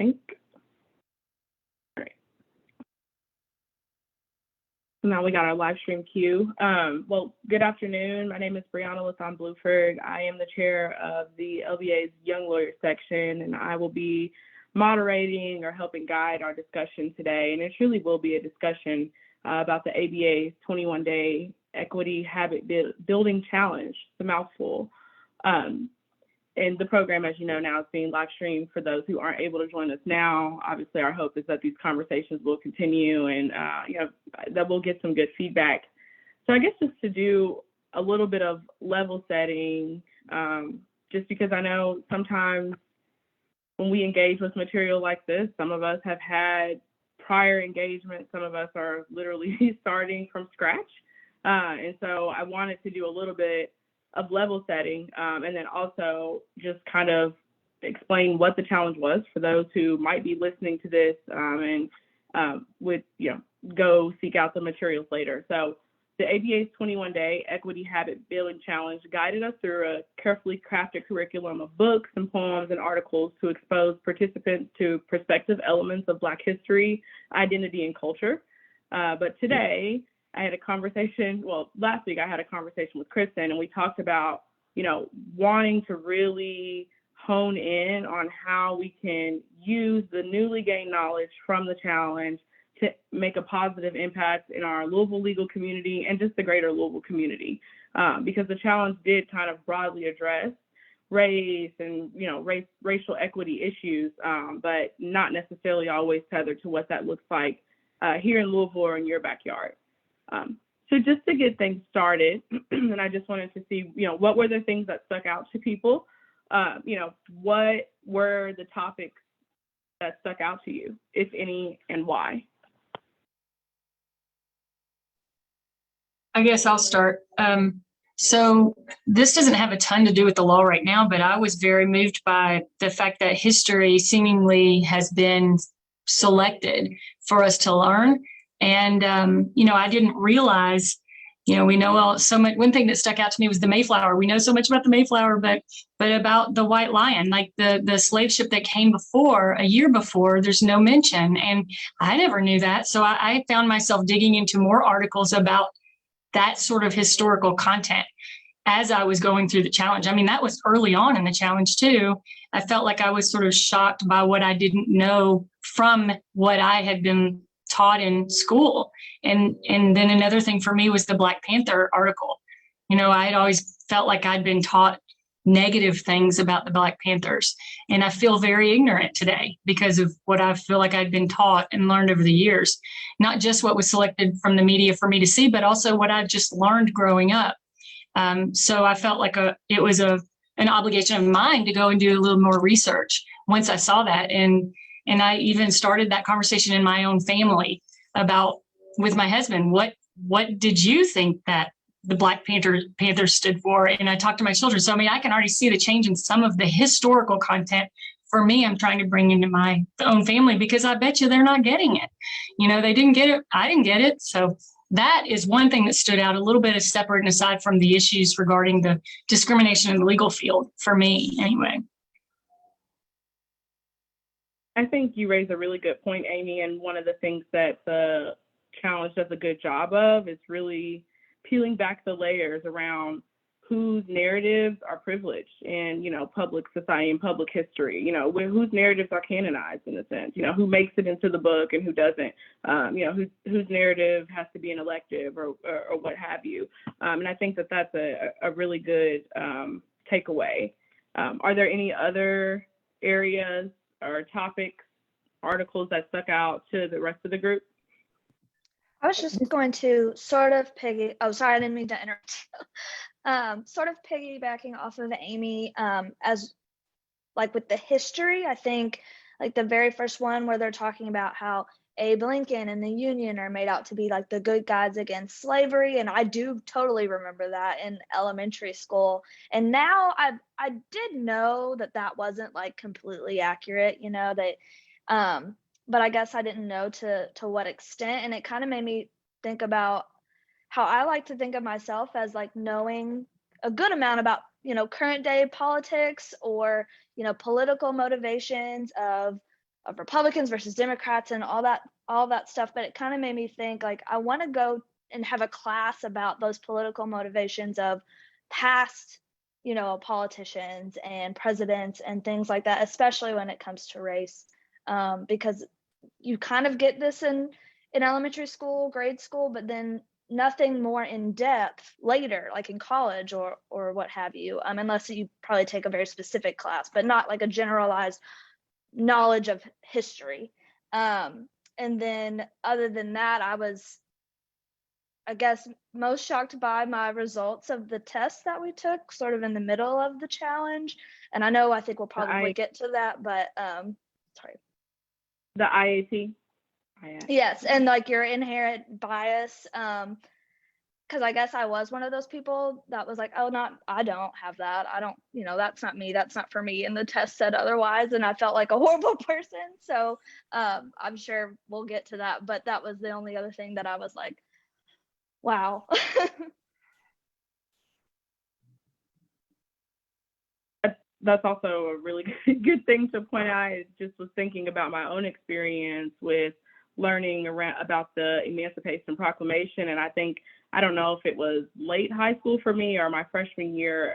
think. Great. So now we got our live stream queue. Well, good afternoon. My name is Briana Lathon Bluford. I am the chair of the LBA's Young Lawyers Section, and I will be moderating or helping guide our discussion today. And it truly will be a discussion about the ABA's 21-day Equity Habit Building Challenge. It's a mouthful. And the program, as you know, now is being live streamed for those who aren't able to join us now. Obviously, our hope is that these conversations will continue and that we'll get some good feedback. So I guess just to do a little bit of level setting, just because I know sometimes when we engage with material like this, some of us have had prior engagement, some of us are literally starting from scratch. And so I wanted to do a little bit of level setting, and then also just kind of explain what the challenge was for those who might be listening to this and would go seek out the materials later. So the ABA's 21-day Equity Habit Building Challenge guided us through a carefully crafted curriculum of books and poems and articles to expose participants to perspective elements of Black history, identity, and culture. But today, I had a conversation, last week I had a conversation with Kristen, and we talked about, wanting to really hone in on how we can use the newly gained knowledge from the challenge to make a positive impact in our Louisville legal community and just the greater Louisville community, because the challenge did kind of broadly address race and, racial equity issues, but not necessarily always tethered to what that looks like here in Louisville or in your backyard. So just to get things started, and I just wanted to see, what were the things that stuck out to people? What were the topics that stuck out to you, if any, and why? I guess I'll start. So this doesn't have a ton to do with the law right now, but I was very moved by the fact that history seemingly has been selected for us to learn. And, I didn't realize, we know so much. One thing that stuck out to me was the Mayflower. We know so much about the Mayflower, but about the White Lion, like the slave ship that came before, a year before, there's no mention. And I never knew that. So I found myself digging into more articles about that sort of historical content as I was going through the challenge. I mean, that was early on in the challenge too. I felt like I was sort of shocked by what I didn't know from what I had been taught in school. And then another thing for me was the Black Panther article. I had always felt like I'd been taught negative things about the Black Panthers. And I feel very ignorant today because of what I feel like I'd been taught and learned over the years. Not just what was selected from the media for me to see, but also what I've just learned growing up. So I felt like it was an obligation of mine to go and do a little more research once I saw that. And I even started that conversation in my own family with my husband. What did you think that the Black Panther stood for? And I talked to my children. So, I can already see the change in some of the historical content for me. I'm trying to bring into my own family because I bet you they're not getting it. They didn't get it. I didn't get it. So that is one thing that stood out a little bit, is separate and aside from the issues regarding the discrimination in the legal field for me anyway. I think you raised a really good point, Amy, and one of the things that the challenge does a good job of is really peeling back the layers around whose narratives are privileged in, public society and public history, whose narratives are canonized in a sense, who makes it into the book and who doesn't, whose narrative has to be an elective or what have you. And I think that that's a really good takeaway. Are there any other areas or topics, articles that stuck out to the rest of the group? I was just going to sort of I didn't mean to interrupt. Sort of piggybacking off of Amy, as like with the history, I think like the very first one where they're talking about how Abe Lincoln and the Union are made out to be like the good guys against slavery. And I do totally remember that in elementary school. And now I did know that wasn't like completely accurate, but I guess I didn't know to what extent. And it kind of made me think about how I like to think of myself as like knowing a good amount about, current day politics or, political motivations of Republicans versus Democrats and all that stuff. But it kind of made me think, like, I want to go and have a class about those political motivations of past, politicians and presidents and things like that, especially when it comes to race, because you kind of get this in elementary school, grade school, but then nothing more in depth later, like in college or what have you, unless you probably take a very specific class, but not like a generalized knowledge of history. And then other than that, I was, I guess, most shocked by my results of the test that we took sort of in the middle of the challenge. And I think we'll probably get to that, but sorry. The IAT? Yes, and like your inherent bias, because I guess I was one of those people that was like, oh, I don't have that. I don't, that's not me. That's not for me. And the test said otherwise. And I felt like a horrible person. So I'm sure we'll get to that. But that was the only other thing that I was like, wow. That's also a really good thing to point out. I just was thinking about my own experience with learning about the Emancipation Proclamation. And I don't know if it was late high school for me or my freshman year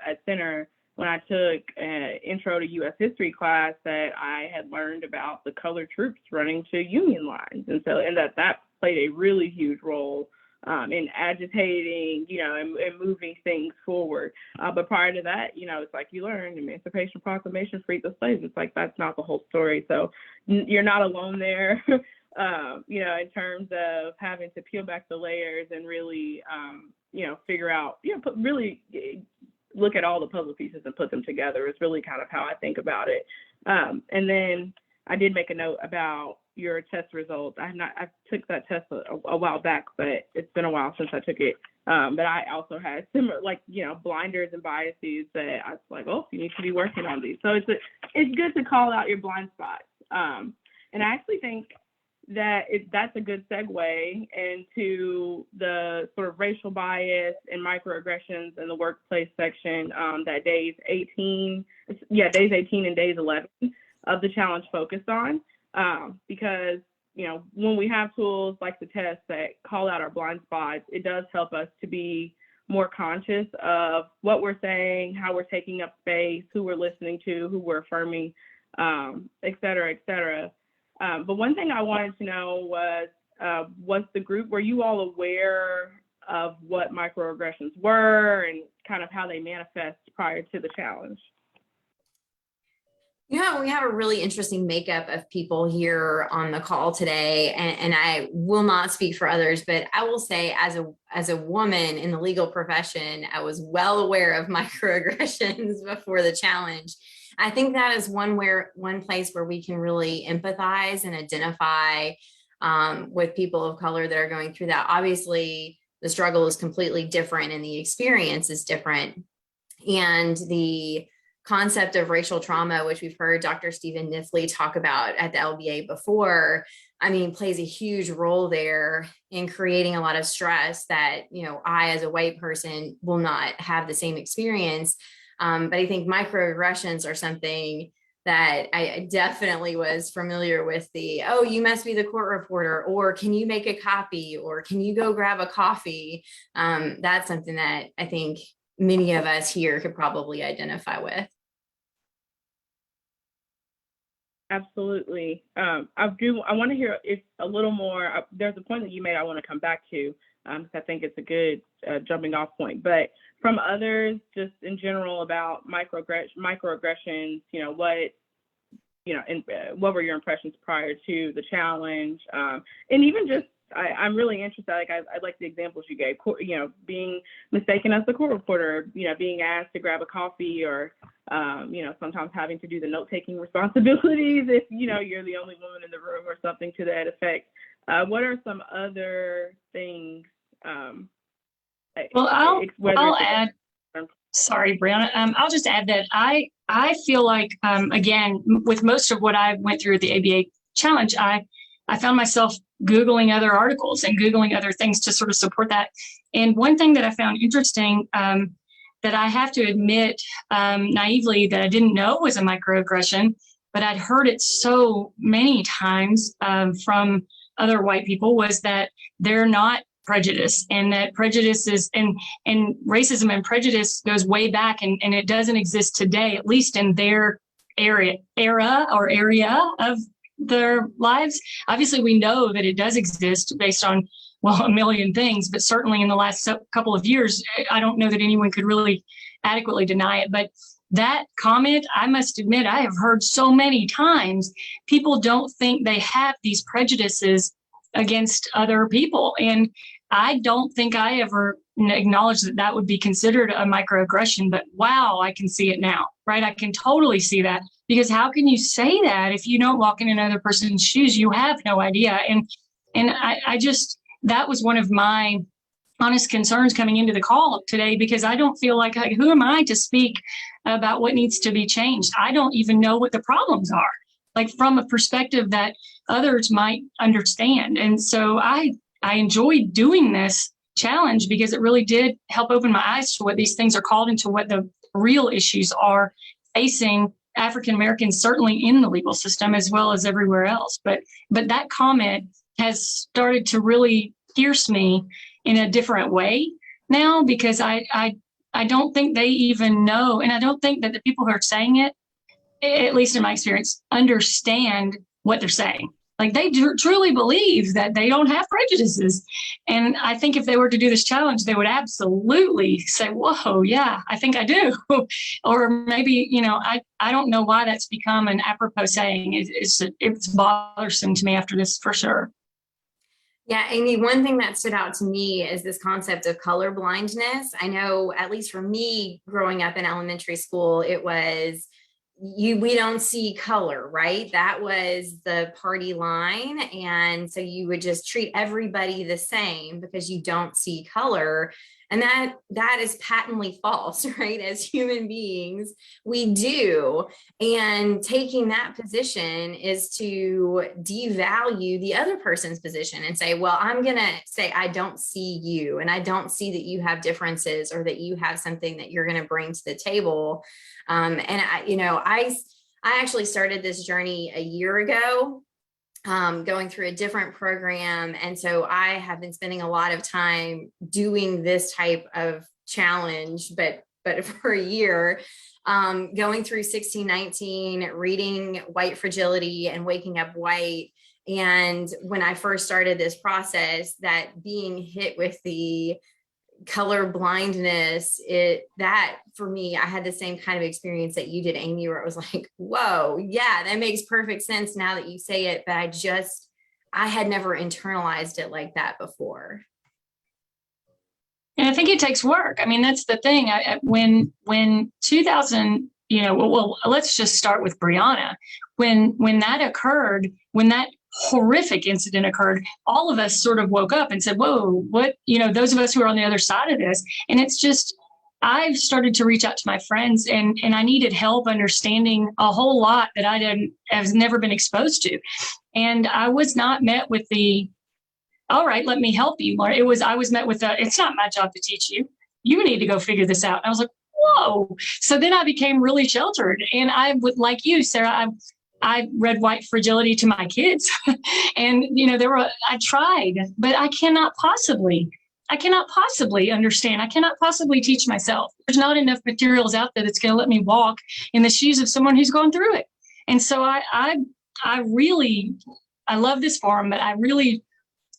at Center when I took an intro to U.S. history class that I had learned about the colored troops running to Union lines. And that played a really huge role in agitating, and moving things forward. But prior to that, it's like you learned Emancipation Proclamation freed the slaves. It's like, that's not the whole story. So you're not alone there, in terms of having to peel back the layers and really, figure out, really look at all the puzzle pieces and put them together is really kind of how I think about it. And then I did make a note about your test results. I took that test a while back, but it's been a while since I took it. But I also had similar, blinders and biases that I was like, oh, you need to be working on these. So it's good to call out your blind spots. And I actually think that that's a good segue into the sort of racial bias and microaggressions in the workplace section that days 18 and days 11 of the challenge focused on. Because, when we have tools like the test that call out our blind spots, it does help us to be more conscious of what we're saying, how we're taking up space, who we're listening to, who we're affirming, et cetera, et cetera. But one thing I wanted to know was the group, were you all aware of what microaggressions were and kind of how they manifest prior to the challenge? We have a really interesting makeup of people here on the call today, and I will not speak for others, but I will say as a woman in the legal profession, I was well aware of microaggressions before the challenge. I think that is one place where we can really empathize and identify with people of color that are going through that. Obviously, the struggle is completely different and the experience is different. And the concept of racial trauma, which we've heard Dr. Stephen Nifley talk about at the LBA before, plays a huge role there in creating a lot of stress that, I as a white person will not have the same experience. But I think microaggressions are something that I definitely was familiar with. Oh, you must be the court reporter, or can you make a copy, or can you go grab a coffee? That's something that I think many of us here could probably identify with. Absolutely. I want to hear a little more. There's a point that you made I want to come back to, because I think it's a good jumping off point. But from others, just in general about microaggressions, what were your impressions prior to the challenge? And even just, I'm really interested, I like the examples you gave, being mistaken as the court reporter, being asked to grab a coffee, or, sometimes having to do the note-taking responsibilities if, you're the only woman in the room or something to that effect. What are some other things? Well, I'll add, sorry, Brianna, I'll just add that I feel like, again, with most of what I went through at the ABA challenge, I found myself Googling other articles and Googling other things to sort of support that. And one thing that I found interesting that I have to admit naively that I didn't know was a microaggression but I'd heard it so many times from other white people, was that they're not prejudiced, and that prejudice is, and racism and prejudice goes way back, and it doesn't exist today, at least in their area of their lives. Obviously, we know that it does exist based on, well, a million things, but certainly in the last couple of years, I don't know that anyone could really adequately deny it. But that comment, I must admit, I have heard so many times. People don't think they have these prejudices against other people. And I don't think I ever acknowledged that that would be considered a microaggression, but wow, I can see it now, right? I can totally see that, because how can you say that if you don't walk in another person's shoes? You have no idea. And I just, that was one of my honest concerns coming into the call today, because I don't feel like, who am I to speak about what needs to be changed? I don't even know what the problems are, like from a perspective that others might understand. And so I enjoyed doing this challenge because it really did help open my eyes to what these things are called and to what the real issues are facing African Americans, certainly in the legal system as well as everywhere else. But that comment has started to really pierce me in a different way now, because I don't think they even know, and I don't think that the people who are saying it, at least in my experience, understand what they're saying. Like, they truly believe that they don't have prejudices. And I think if they were to do this challenge, they would absolutely say, whoa, yeah, I think I do. Or maybe, I don't know why that's become an apropos saying. It's bothersome to me after this, for sure. Yeah, Amy, one thing that stood out to me is this concept of color blindness. I know, at least for me, growing up in elementary school, it was, we don't see color, right? That was the party line. And so you would just treat everybody the same because you don't see color. And that is patently false, right? As human beings, we do. And taking that position is to devalue the other person's position and say, well, I'm going to say, I don't see you, and I don't see that you have differences or that you have something that you're going to bring to the table. And I actually started this journey a year ago, going through a different program. And so I have been spending a lot of time doing this type of challenge, but for a year, going through 1619, reading White Fragility and Waking Up White. And when I first started this process, that being hit with the color blindness, that for me, I had the same kind of experience that you did, Amy, where it was like, whoa, yeah, that makes perfect sense now that you say it, but I had never internalized it like that before. And I think it takes work. I mean, that's the thing. When 2000, well, let's just start with Briana. When that occurred, when that horrific incident occurred, all of us sort of woke up and said, whoa, what, those of us who are on the other side of this. And it's just, I've started to reach out to my friends, and I needed help understanding a whole lot that I've never been exposed to. And I was not met with the, all right, let me help you. I was met with it's not my job to teach you. You need to go figure this out. And I was like, whoa. So then I became really sheltered. And I would, like you, Sarah, I read White Fragility to my kids. And, I tried, but I cannot possibly understand. I cannot possibly teach myself. There's not enough materials out there that's going to let me walk in the shoes of someone who's gone through it. And so I love this forum, but I really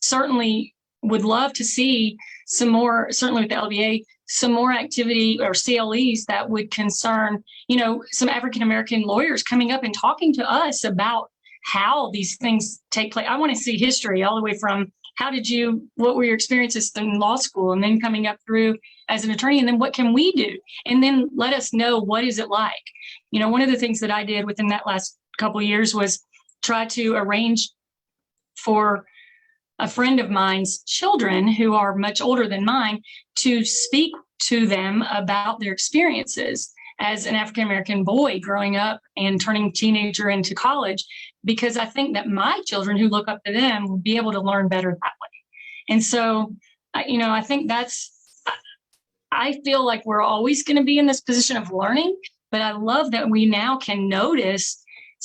certainly would love to see some more, certainly with the LBA, some more activity or CLEs that would concern, some African-American lawyers coming up and talking to us about how these things take place. I want to see history all the way from what were your experiences in law school, and then coming up through as an attorney, and then what can we do? And then let us know, what is it like? One of the things that I did within that last couple of years was try to arrange for a friend of mine's children, who are much older than mine, to speak to them about their experiences as an African-American boy growing up and turning teenager into college, because I think that my children who look up to them will be able to learn better that way. And so, I think I feel like we're always going to be in this position of learning, but I love that we now can notice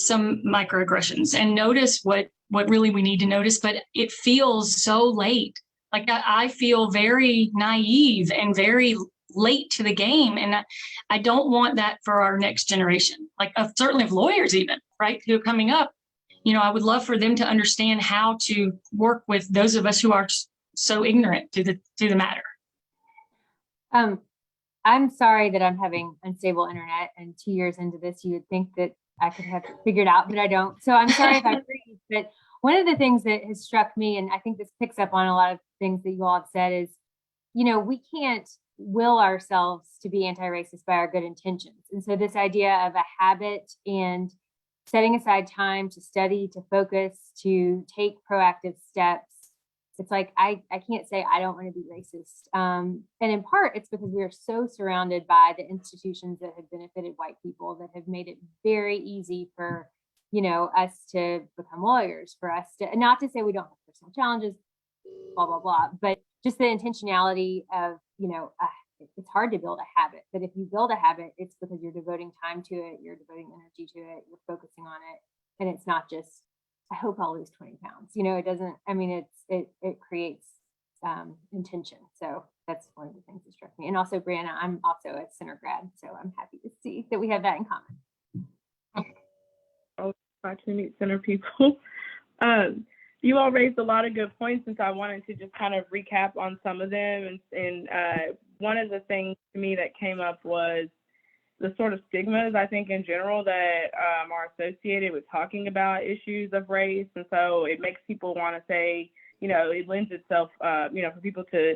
some microaggressions and notice what really we need to notice, but it feels so late. Like I feel very naive and very late to the game. And I don't want that for our next generation, like certainly of lawyers even, right, who are coming up. You know, I would love for them to understand how to work with those of us who are so ignorant to the matter. I'm sorry that I'm having unstable internet, and 2 years into this, you would think that I could have figured out, but I don't. So I'm sorry if I freeze. But one of the things that has struck me, and I think this picks up on a lot of things that you all have said, is, you know, we can't will ourselves to be anti-racist by our good intentions. And so this idea of a habit and setting aside time to study, to focus, to take proactive steps, it's like, I can't say I don't want to be racist. And in part, it's because we are so surrounded by the institutions that have benefited white people, that have made it very easy for, you know, us to become lawyers, for us to, not to say we don't have personal challenges, blah, blah, blah, but just the intentionality of, you know, it's hard to build a habit, but if you build a habit, it's because you're devoting time to it, you're devoting energy to it, you're focusing on it. And it's not just, I hope I'll lose 20 pounds. You know, it doesn't, I mean, it creates intention. So that's one of the things that struck me. And also, Briana, I'm also a center grad, so I'm happy to see that we have that in common. Oh, glad to meet center people. You all raised a lot of good points, and so I wanted to just kind of recap on some of them. And one of the things to me that came up was the sort of stigmas, I think, in general that are associated with talking about issues of race. And so it makes people want to say, you know, it lends itself, you know, for people to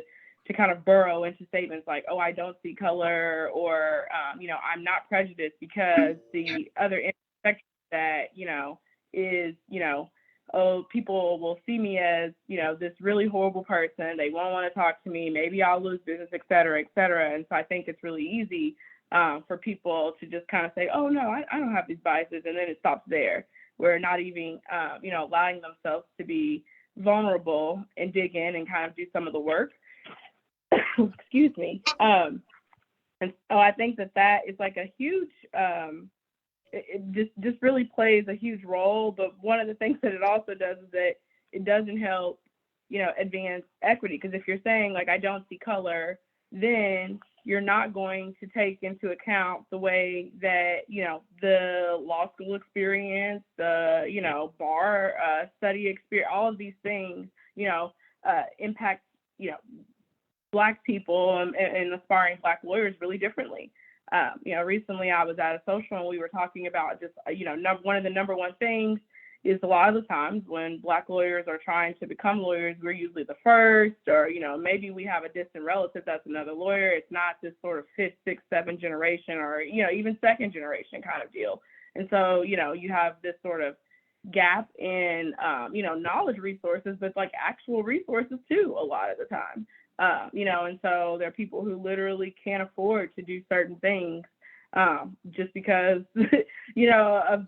kind of burrow into statements like, oh, I don't see color, or, you know, I'm not prejudiced because the other intersection that, you know, is, you know, oh, people will see me as, you know, this really horrible person. They won't want to talk to me. Maybe I'll lose business, et cetera, et cetera. And so I think it's really easy for people to just kind of say, oh, no, I don't have these biases. And then it stops there. We're not even, you know, allowing themselves to be vulnerable and dig in and kind of do some of the work. Excuse me. And so I think that is like a huge, it just really plays a huge role. But one of the things that it also does is that it doesn't help, you know, advance equity. Because if you're saying, like, I don't see color, then you're not going to take into account the way that, you know, the law school experience, the, you know, bar study experience, all of these things, you know, impact, you know, Black people and aspiring Black lawyers really differently. You know, recently I was at a social and we were talking about just, you know, one of the number one things is a lot of the times when Black lawyers are trying to become lawyers, we're usually the first, or, you know, maybe we have a distant relative that's another lawyer. It's not this sort of fifth, sixth, seventh generation, or, you know, even second generation kind of deal. And so, you know, you have this sort of gap in, you know, knowledge resources, but like actual resources too, a lot of the time. You know, and so there are people who literally can't afford to do certain things just because, you know,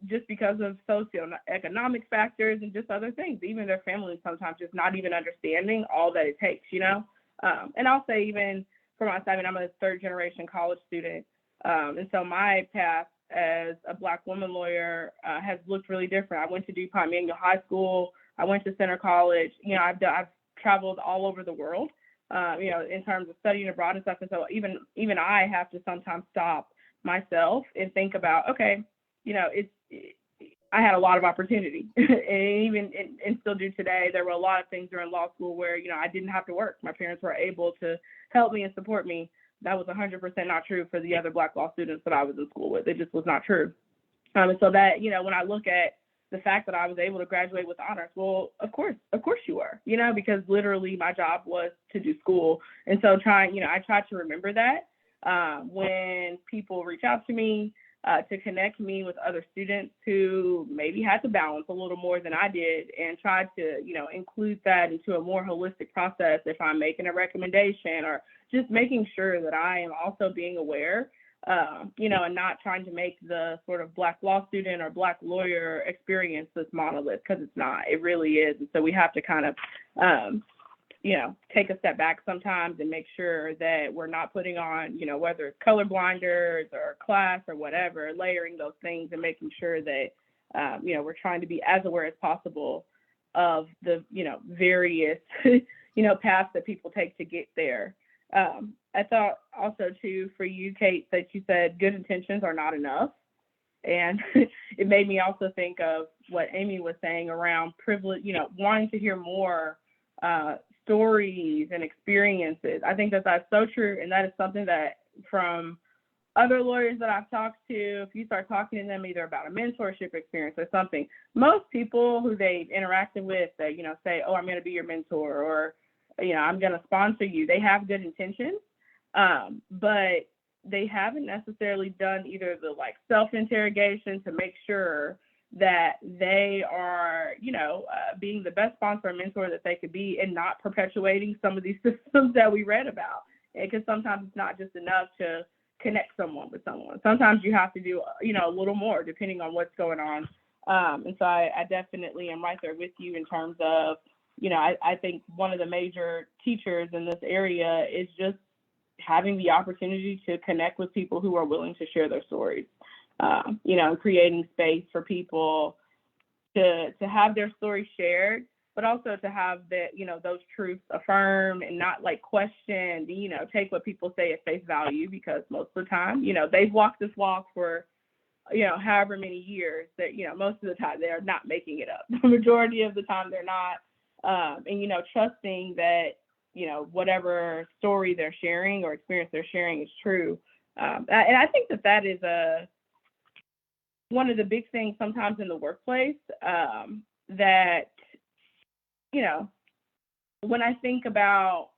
just because of socioeconomic factors and just other things. Even their families sometimes just not even understanding all that it takes, you know. And I'll say even for myself, I mean, I'm a third generation college student. And so my path as a Black woman lawyer has looked really different. I went to DuPont Manual High School. I went to Center College. You know, I've traveled all over the world, you know, in terms of studying abroad and stuff. And so even I have to sometimes stop myself and think about, okay, you know, I had a lot of opportunity and still do today. There were a lot of things during law school where, you know, I didn't have to work. My parents were able to help me and support me. That was 100% not true for the other Black law students that I was in school with. It just was not true. And so that, you know, when I look at the fact that I was able to graduate with honors, well, of course you were, you know, because literally my job was to do school. And so I try to remember that when people reach out to me, to connect me with other students who maybe had to balance a little more than I did, and try to, you know, include that into a more holistic process if I'm making a recommendation, or just making sure that I am also being aware, you know, and not trying to make the sort of Black law student or Black lawyer experience this monolith, because it's not. It really is. And so we have to kind of take a step back sometimes and make sure that we're not putting on, whether it's color blinders or class or whatever, layering those things and making sure that, we're trying to be as aware as possible of the, various, paths that people take to get there. I thought also too, for you, Kate, that you said good intentions are not enough. And it made me also think of what Amy was saying around privilege, wanting to hear more stories and experiences. I think that that's so true. And that is something that from other lawyers that I've talked to, if you start talking to them either about a mentorship experience or something, most people who they've interacted with, that, say, oh, I'm going to be your mentor, or, I'm going to sponsor you, they have good intentions, but they haven't necessarily done either the self-interrogation to make sure that they are, being the best sponsor and mentor that they could be, and not perpetuating some of these systems that we read about. Because sometimes it's not just enough to connect someone with someone. Sometimes you have to do, a little more depending on what's going on. And so I definitely am right there with you in terms of, I think one of the major teachers in this area is just having the opportunity to connect with people who are willing to share their stories, creating space for people to have their story shared, but also to have that, those truths affirmed and not questioned, take what people say at face value, because most of the time, they've walked this walk for, however many years that, most of the time they are not making it up. The majority of the time they're not. And, trusting that, whatever story they're sharing or experience they're sharing is true. And I think that is one of the big things sometimes in the workplace, that, when I think about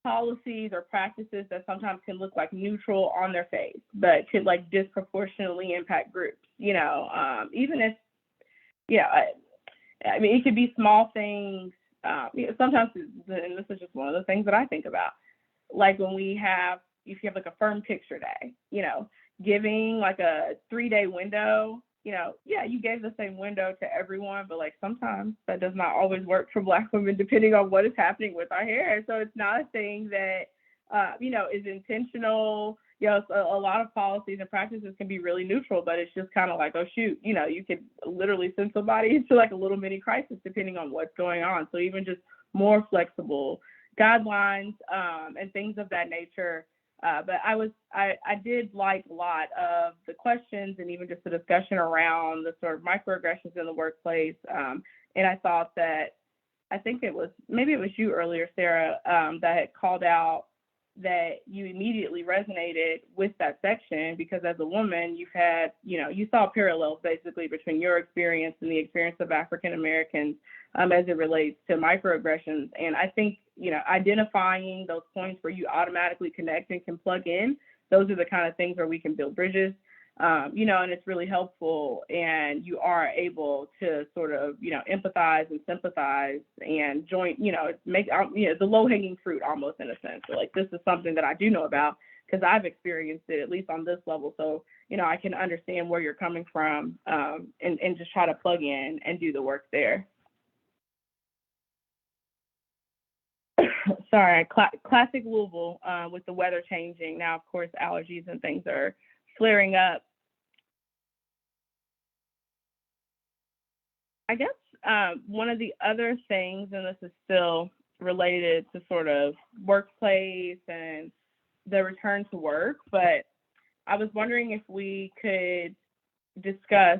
policies or practices that sometimes can look neutral on their face, but could disproportionately impact groups, even if, it could be small things. Sometimes, and this is just one of the things that I think about, when if you have a firm picture day, giving a 3-day window, you gave the same window to everyone, but sometimes that does not always work for Black women, depending on what is happening with our hair. So it's not a thing that, is intentional. A lot of policies and practices can be really neutral, but it's just kind of oh shoot, you could literally send somebody into a little mini crisis depending on what's going on. So even just more flexible guidelines and things of that nature. But I did like a lot of the questions and even just the discussion around the sort of microaggressions in the workplace. And I thought that, I think maybe it was you earlier, Sarah, that had called out that you immediately resonated with that section, because as a woman, you've had, you saw parallels basically between your experience and the experience of African Americans as it relates to microaggressions. And I think, identifying those points where you automatically connect and can plug in, those are the kind of things where we can build bridges, and it's really helpful. And you are able to sort of, empathize and sympathize and join, make, the low hanging fruit almost, in a sense. So this is something that I do know about because I've experienced it, at least on this level. So, I can understand where you're coming from, and just try to plug in and do the work there. Sorry, classic Louisville with the weather changing. Now, of course, allergies and things are flaring up. I guess one of the other things, and this is still related to sort of workplace and the return to work, but I was wondering if we could discuss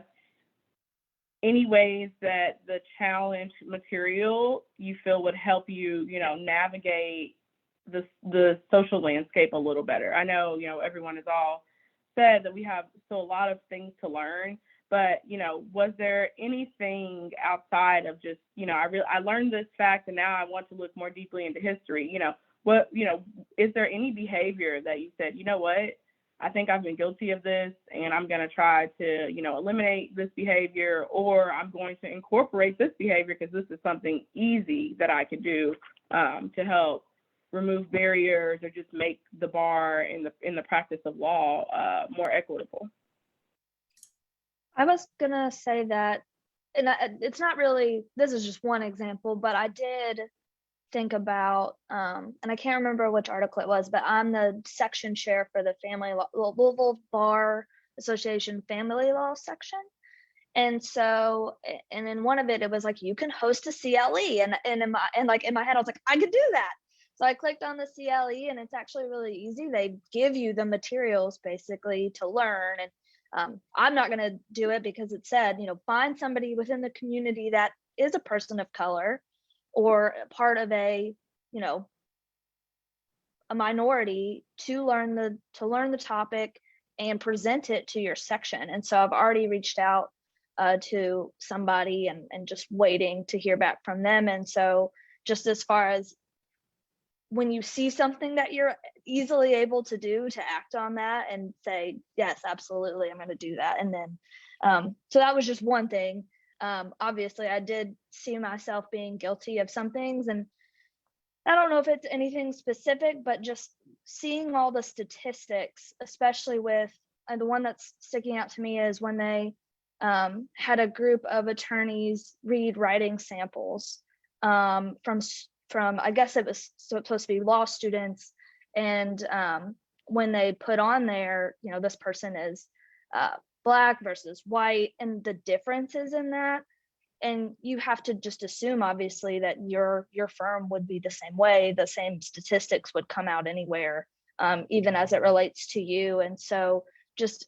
any ways that the challenge material you feel would help you, navigate the social landscape a little better. I know, everyone has all said that we have still a lot of things to learn, but, was there anything outside of just, I learned this fact and now I want to look more deeply into history, is there any behavior that you said, what, I think I've been guilty of this and I'm going to try to, eliminate this behavior, or I'm going to incorporate this behavior because this is something easy that I can do to help remove barriers or just make the bar in the practice of law more equitable? I was gonna say that and it's not really, this is just one example, but I did think about, and I can't remember which article it was, but I'm the section chair for the Louisville Bar Association Family Law section. And so, and in one of it was like, you can host a CLE, and in my head, I was like, I could do that. So I clicked on the CLE, and it's actually really easy. They give you the materials basically to learn. And I'm not going to do it because it said, find somebody within the community that is a person of color or part of a minority to learn the topic and present it to your section. And so I've already reached out to somebody and just waiting to hear back from them. And so just as far as when you see something that you're easily able to do, to act on that and say, yes, absolutely, I'm going to do that. And then, so that was just one thing. Obviously, I did see myself being guilty of some things, and I don't know if it's anything specific, but just seeing all the statistics, especially with the one that's sticking out to me is when they had a group of attorneys read writing samples from I guess it was supposed to be law students, and when they put on there, this person is Black versus white, and the differences in that, and you have to just assume obviously that your firm would be the same way, the same statistics would come out anywhere, even as it relates to you. And so just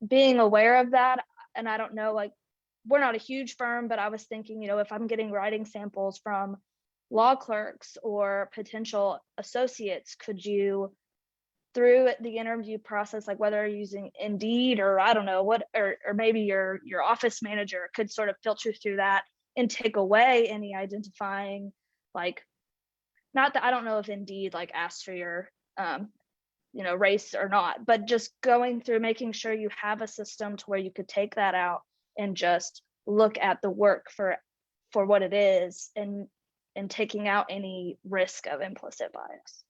being aware of that, and I don't know, like, we're not a huge firm, but I was thinking, if I'm getting writing samples from law clerks or potential associates, could you, through the interview process, like whether you're using Indeed or I don't know what, or maybe your office manager could sort of filter through that and take away any identifying, like, not that I don't know if Indeed like asks for your race or not, but just going through making sure you have a system to where you could take that out and just look at the work for what it is, and taking out any risk of implicit bias.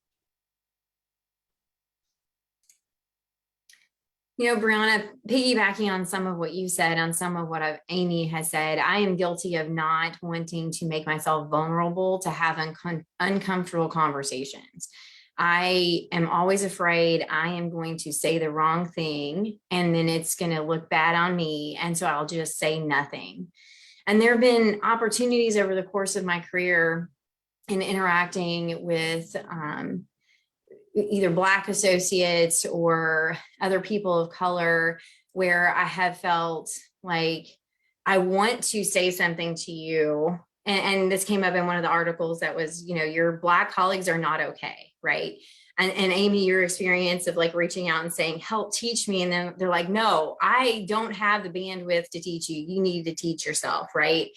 Briana, piggybacking on some of what you said, on some of what Amy has said, I am guilty of not wanting to make myself vulnerable to have uncomfortable conversations. I am always afraid I am going to say the wrong thing and then it's going to look bad on me. And so I'll just say nothing. And there have been opportunities over the course of my career in interacting with either Black associates or other people of color, where I have felt like I want to say something to you. And this came up in one of the articles that was, your Black colleagues are not okay, right? And Amy, your experience of like reaching out and saying, help teach me. And then they're like, no, I don't have the bandwidth to teach you. You need to teach yourself, right?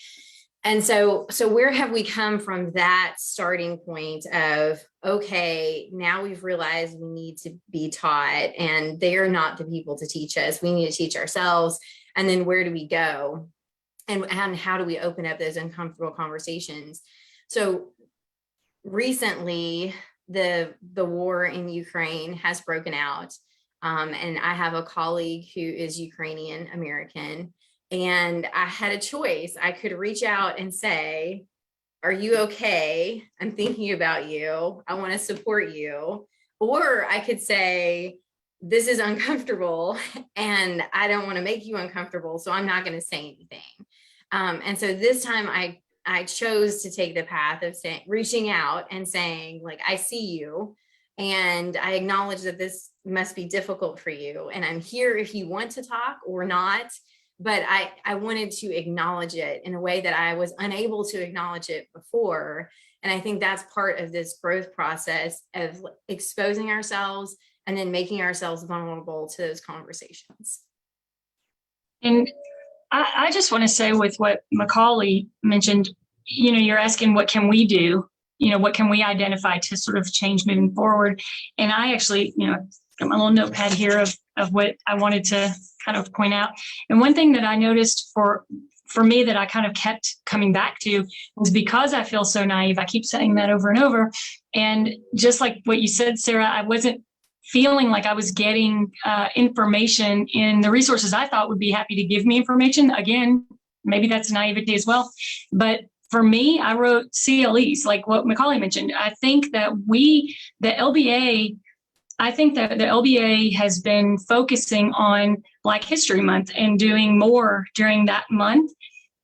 And so where have we come from that starting point of, okay, now we've realized we need to be taught and they're not the people to teach us. We need to teach ourselves. And then where do we go? And how do we open up those uncomfortable conversations? So recently, the war in Ukraine has broken out. And I have a colleague who is Ukrainian American, and I had a choice. I could reach out and say, are you okay? I'm thinking about you. I want to support you. Or I could say, this is uncomfortable and I don't want to make you uncomfortable, so I'm not going to say anything. And so this time I chose to take the path of reaching out and saying, like, I see you and I acknowledge that this must be difficult for you. And I'm here if you want to talk or not. But I wanted to acknowledge it in a way that I was unable to acknowledge it before. And I think that's part of this growth process of exposing ourselves and then making ourselves vulnerable to those conversations. And I just want to say with what Macaulay mentioned, you're asking, what can we do? What can we identify to sort of change moving forward? And I actually, got my little notepad here of what I wanted to kind of point out. And one thing that I noticed for me that I kind of kept coming back to was, because I feel so naive, I keep saying that over and over. And just like what you said, Sarah, I wasn't feeling like I was getting information in the resources I thought would be happy to give me information. Again, maybe that's naivety as well. But for me, I wrote CLEs, like what Macaulay mentioned. I think that the LBA has been focusing on Black History Month and doing more during that month.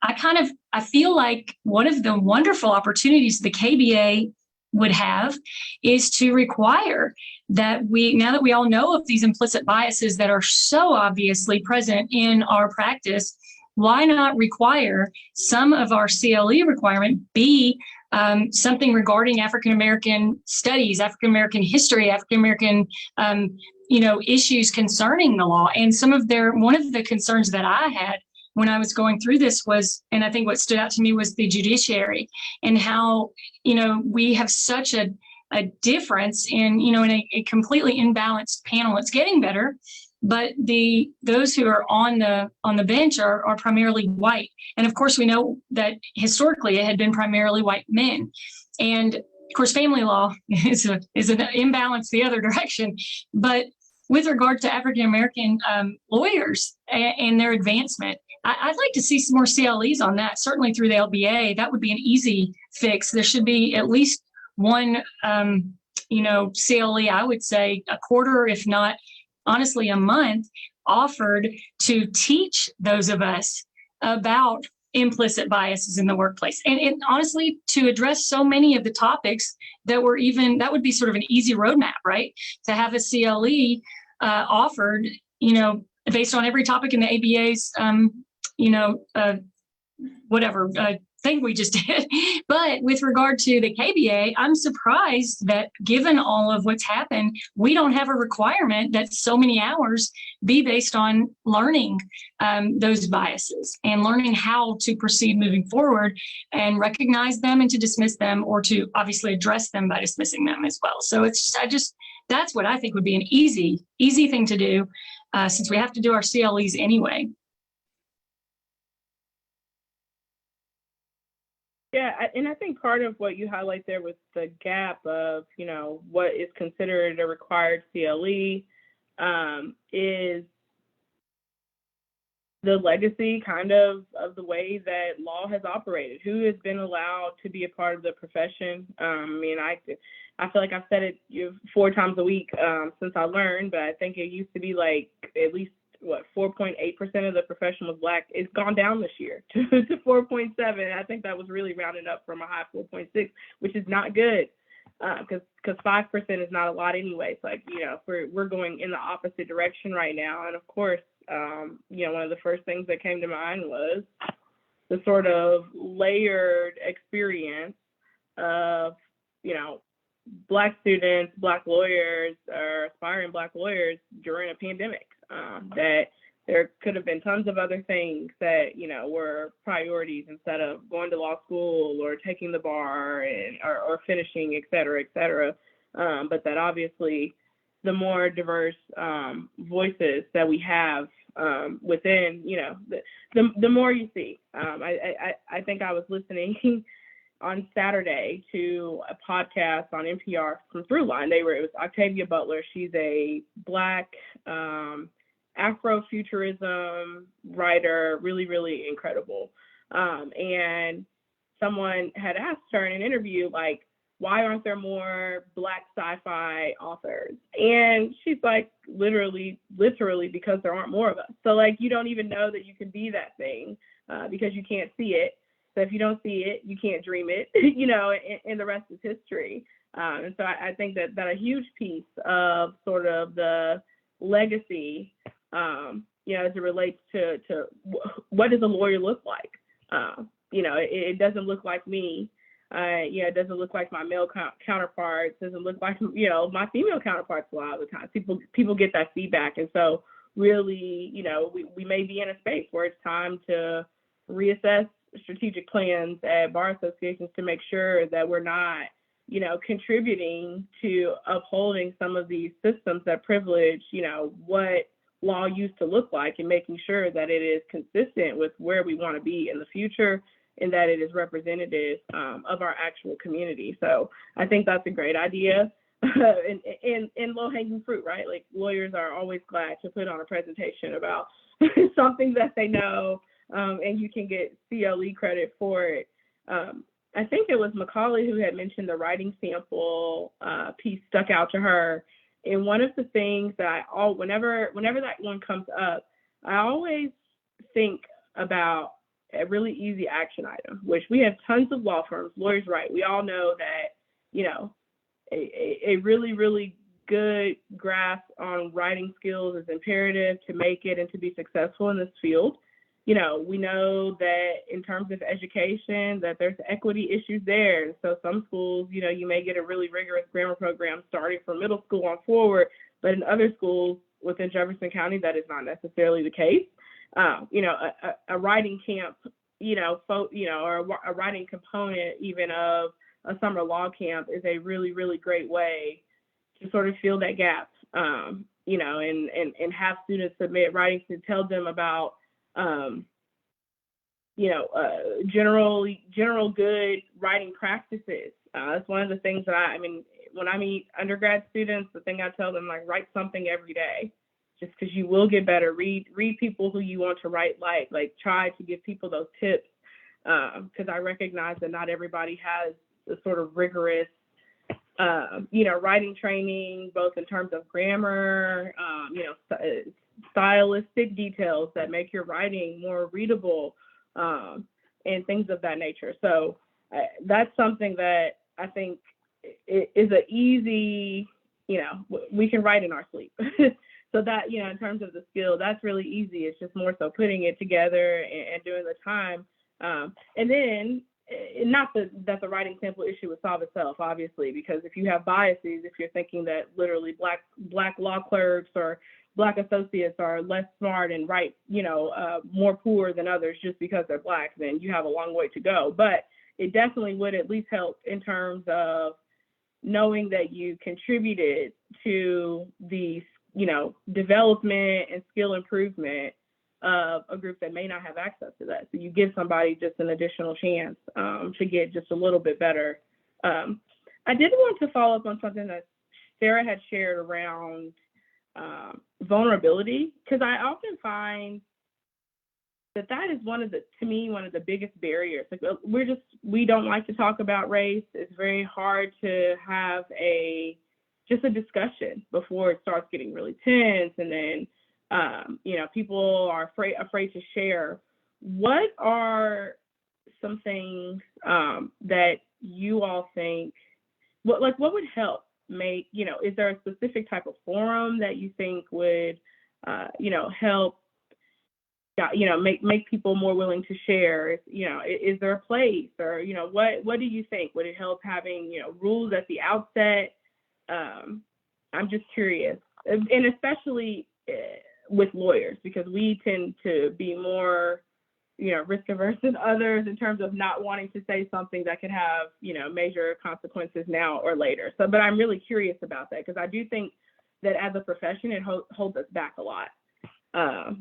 I feel like one of the wonderful opportunities the KBA would have is to require that now that we all know of these implicit biases that are so obviously present in our practice, why not require some of our CLE requirement be something regarding African-American studies, African-American history, African-American, issues concerning the law. And one of the concerns that I had when I was going through this was, and I think what stood out to me was the judiciary and how, we have such a difference in a completely imbalanced panel. It's getting better, but those who are on the bench are primarily white. And of course, we know that historically it had been primarily white men. And of course, family law is an imbalance the other direction. But with regard to African-American lawyers and their advancement, I'd like to see some more CLEs on that, certainly through the LBA. That would be an easy fix. There should be at least one, CLE, I would say a quarter, if not honestly a month, offered to teach those of us about implicit biases in the workplace. And honestly, to address so many of the topics that would be sort of an easy roadmap, right? To have a CLE offered, based on every topic in the ABA's, thing we just did. But with regard to the KBA, I'm surprised that given all of what's happened, we don't have a requirement that so many hours be based on learning those biases and learning how to proceed moving forward and recognize them and to dismiss them, or to obviously address them by dismissing them as well. So that's what I think would be an easy thing to do, since we have to do our CLEs anyway. Yeah, and I think part of what you highlight there was the gap of, what is considered a required CLE is the legacy kind of the way that law has operated. Who has been allowed to be a part of the profession? I feel like I've said it 4 times a week since I learned, but I think it used to be like at least 4.8% of the profession was Black. It's gone down this year to 4.7. I think that was really rounded up from a high 4.6, which is not good, because 5% is not a lot anyway. It's like, we're going in the opposite direction right now. And of course, one of the first things that came to mind was the sort of layered experience of, Black students, Black lawyers, or aspiring Black lawyers during a pandemic. That there could have been tons of other things that, were priorities instead of going to law school or taking the bar or finishing, et cetera, but that obviously the more diverse voices that we have within, the more you see. I think I was listening on Saturday to a podcast on NPR from Throughline. It was Octavia Butler. She's a Black Afrofuturism writer, really, really incredible. And someone had asked her in an interview, like, why aren't there more Black sci-fi authors? And she's like, literally, because there aren't more of us. So like, you don't even know that you can be that thing because you can't see it. So if you don't see it, you can't dream it, and the rest is history. And so I think that a huge piece of sort of the legacy, as it relates to what does a lawyer look like? It doesn't look like me. It doesn't look like my male counterparts. Doesn't look like, my female counterparts a lot of the time. People get that feedback. And so really, we may be in a space where it's time to reassess strategic plans at bar associations to make sure that we're not, contributing to upholding some of these systems that privilege, what law used to look like, and making sure that it is consistent with where we want to be in the future and that it is representative of our actual community. So I think that's a great idea and low-hanging fruit, right? Like, lawyers are always glad to put on a presentation about something that they know and you can get CLE credit for it. I think it was Macaulay who had mentioned the writing sample piece stuck out to her. And one of the things that whenever that one comes up, I always think about a really easy action item, which we have tons of law firms, lawyers write. We all know that, you know, a really, really good grasp on writing skills is imperative to make it and to be successful in this field. You know, we know that in terms of education, that there's equity issues there. So some schools, you know, you may get a really rigorous grammar program starting from middle school on forward, but in other schools within Jefferson County, that is not necessarily the case. You know, a writing camp, you know, or a writing component even of a summer law camp is a really, really great way to sort of fill that gap, you know, and have students submit writings to tell them about, you know, general good writing practices. That's one of the things that I mean, when I meet undergrad students, the thing I tell them, like, write something every day, just because you will get better. Read people who you want to write like try to give people those tips, because I recognize that not everybody has the sort of rigorous, you know, writing training, both in terms of grammar, you know, stylistic details that make your writing more readable, and things of that nature. So that's something that I think is an easy, you know, we can write in our sleep. So that, you know, in terms of the skill, that's really easy. It's just more so putting it together and doing the time. And then, not that the writing sample issue would solve itself, obviously, because if you have biases, if you're thinking that literally black law clerks or Black associates are less smart and write, you know, more poor than others just because they're Black, then you have a long way to go. But it definitely would at least help in terms of knowing that you contributed to the, you know, development and skill improvement of a group that may not have access to that. So you give somebody just an additional chance to get just a little bit better. I did want to follow up on something that Sarah had shared around vulnerability, because I often find that is one of the biggest barriers. Like, we don't like to talk about race. It's very hard to have just a discussion before it starts getting really tense, and then you know, people are afraid to share. What are some things that you all think, what would help make, you know, is there a specific type of forum that you think would, you know, help, you know, make people more willing to share? You know, is there a place, or, you know, what do you think? Would it help having, you know, rules at the outset? I'm just curious, and especially with lawyers, because we tend to be more, you know, risk averse than others in terms of not wanting to say something that could have, you know, major consequences now or later. So, but I'm really curious about that, because I do think that as a profession, it holds us back a lot,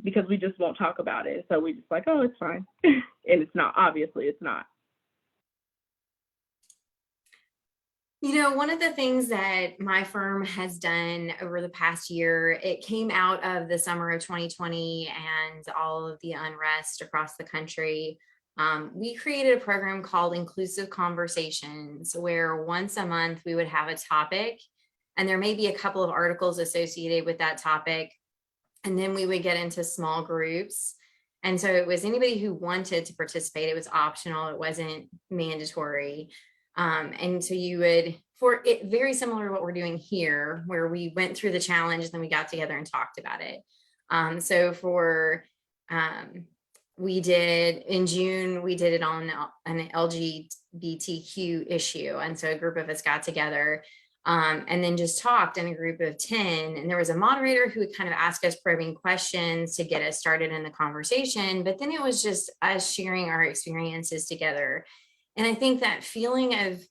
because we just won't talk about it. So we just like, oh, it's fine. And it's not, obviously it's not. You know, one of the things that my firm has done over the past year, it came out of the summer of 2020 and all of the unrest across the country. We created a program called Inclusive Conversations, where once a month we would have a topic, and there may be a couple of articles associated with that topic. And then we would get into small groups. And so it was anybody who wanted to participate. It was optional. It wasn't mandatory. And so you would, for it, very similar to what we're doing here, where we went through the challenge and then we got together and talked about it. So for, we did in June, we did it on an LGBTQ issue. And so a group of us got together and then just talked in a group of 10. And there was a moderator who would kind of ask us probing questions to get us started in the conversation. But then it was just us sharing our experiences together. And I think that feeling of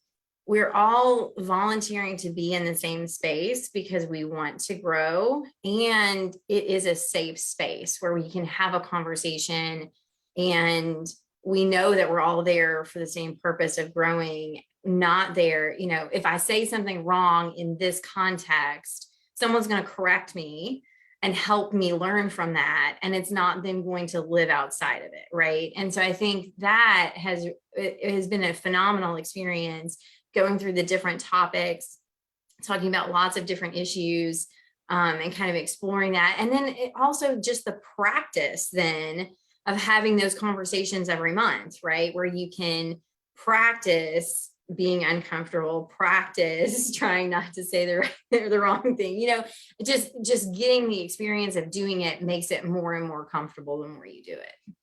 we're all volunteering to be in the same space because we want to grow, and it is a safe space where we can have a conversation, and we know that we're all there for the same purpose of growing, not there. You know, if I say something wrong in this context, someone's going to correct me. and help me learn from that. And it's not then going to live outside of it. Right. And so I think that it has been a phenomenal experience going through the different topics, talking about lots of different issues, and kind of exploring that. And then it also just the practice then of having those conversations every month, right? Where you can practice being uncomfortable, practice trying not to say the wrong thing, you know, just getting the experience of doing it makes it more and more comfortable the more you do it.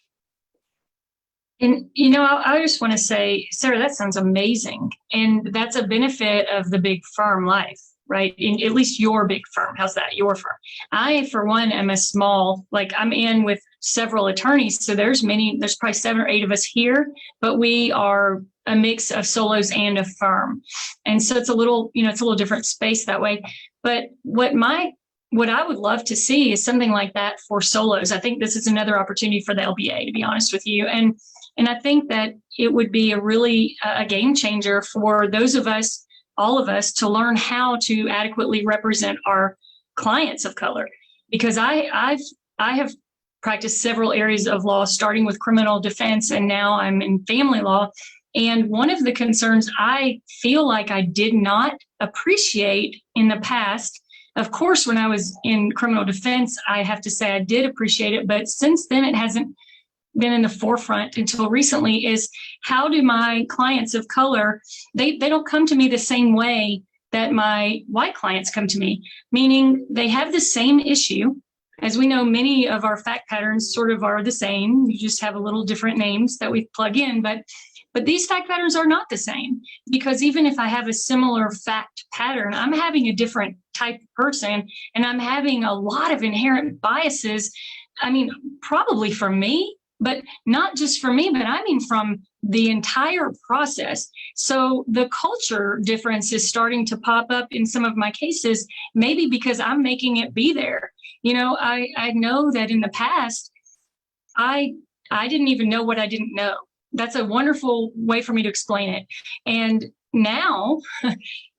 And, you know, I just want to say, Sarah, that sounds amazing. And that's a benefit of the big firm life, right? In at least your big firm. How's that? Your firm. I, for one, am a small, like I'm in with several attorneys. So there's probably 7 or 8 of us here, but we are a mix of solos and a firm. And so it's a little, you know, it's a little different space that way. But what I would love to see is something like that for solos. I think this is another opportunity for the LBA, to be honest with you. And I think that it would be a really a game changer for those of us, all of us, to learn how to adequately represent our clients of color. Because I have practiced several areas of law, starting with criminal defense, and now I'm in family law. And one of the concerns I feel like I did not appreciate in the past, of course, when I was in criminal defense, I have to say I did appreciate it, but since then it hasn't been in the forefront until recently, is how do my clients of color, they don't come to me the same way that my white clients come to me, meaning they have the same issue. As we know, many of our fact patterns sort of are the same. You just have a little different names that we plug in, but these fact patterns are not the same, because even if I have a similar fact pattern, I'm having a different type of person, and I'm having a lot of inherent biases. I mean, probably for me, but not just for me, but I mean from the entire process. So the culture difference is starting to pop up in some of my cases, maybe because I'm making it be there. You know, I know that in the past, I didn't even know what I didn't know. That's a wonderful way for me to explain it. And now,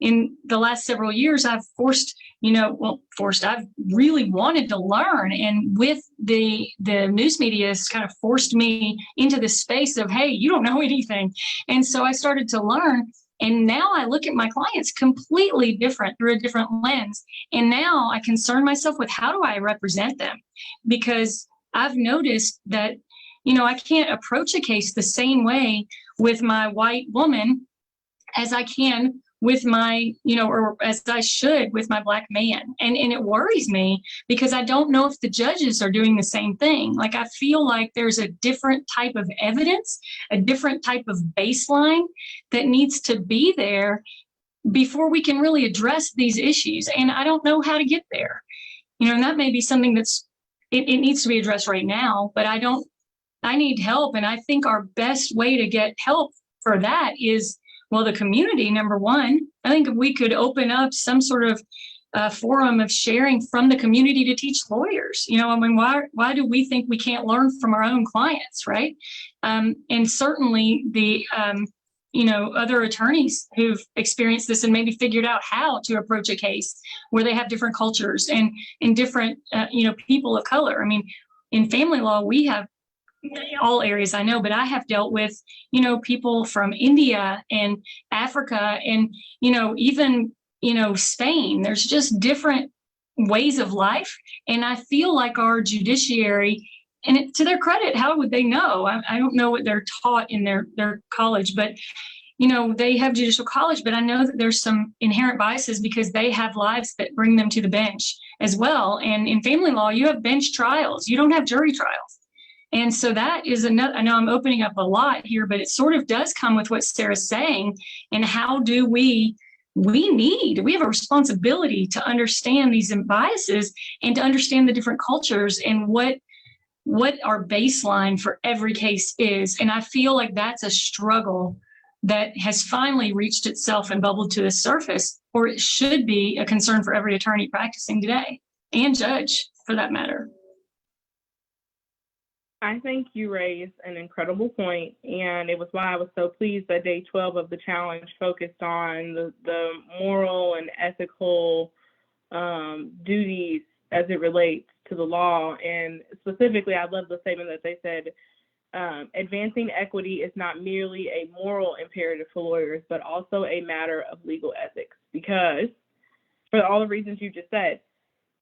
in the last several years, I've I've really wanted to learn. And with the news media has kind of forced me into this space of, hey, you don't know anything. And so I started to learn. And now I look at my clients completely different through a different lens. And now I concern myself with, how do I represent them? Because I've noticed that, you know, I can't approach a case the same way with my white woman as I can with my, you know, or as I should with my Black man. And it worries me because I don't know if the judges are doing the same thing. Like, I feel like there's a different type of evidence, a different type of baseline that needs to be there before we can really address these issues. And I don't know how to get there. You know, and that may be something it needs to be addressed right now, but I need help. And I think our best way to get help for that is, well, the community, number one. I think if we could open up some sort of forum of sharing from the community to teach lawyers. You know, I mean, why do we think we can't learn from our own clients, right? And certainly the, you know, other attorneys who've experienced this and maybe figured out how to approach a case where they have different cultures and different, you know, people of color. I mean, in family law, we have all areas I know, but I have dealt with, you know, people from India and Africa and, you know, even, you know, Spain. There's just different ways of life. And I feel like our judiciary, and to their credit, how would they know? I don't know what they're taught in their college, but, you know, they have judicial college, but I know that there's some inherent biases because they have lives that bring them to the bench as well. And in family law, you have bench trials. You don't have jury trials. And so that is another, I know I'm opening up a lot here, but it sort of does come with what Sarah's saying. And how do we have a responsibility to understand these biases and to understand the different cultures and what our baseline for every case is. And I feel like that's a struggle that has finally reached itself and bubbled to the surface, or it should be a concern for every attorney practicing today, and judge for that matter. I think you raised an incredible point, and it was why I was so pleased that day 12 of the challenge focused on the moral and ethical duties as it relates to the law. And specifically, I love the statement that they said, advancing equity is not merely a moral imperative for lawyers, but also a matter of legal ethics. Because for all the reasons you just said,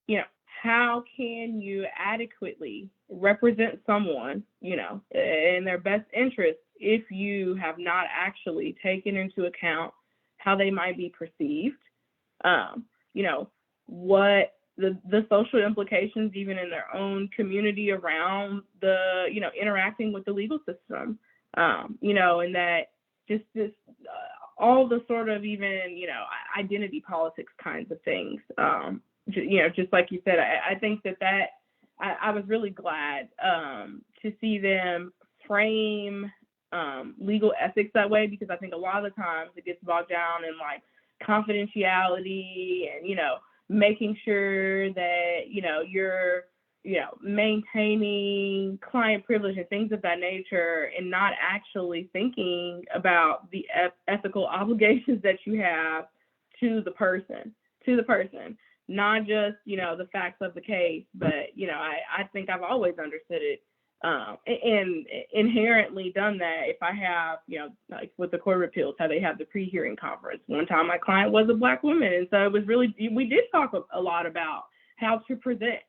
you know, how can you adequately represent someone, you know, in their best interest if you have not actually taken into account how they might be perceived, you know, what the social implications even in their own community around the, you know, interacting with the legal system, you know, and that just this, all the sort of even, you know, identity politics kinds of things, you know, just like you said, I think that I was really glad to see them frame legal ethics that way, because I think a lot of the times it gets bogged down in like confidentiality and, you know, making sure that, you know, you're, you know, maintaining client privilege and things of that nature, and not actually thinking about the ethical obligations that you have to the person, not just, you know, the facts of the case, but, you know, I think I've always understood it and inherently done that. If I have, you know, like with the Court of Appeals, how they have the pre-hearing conference. One time my client was a Black woman, and so it was really, we did talk a lot about how to present,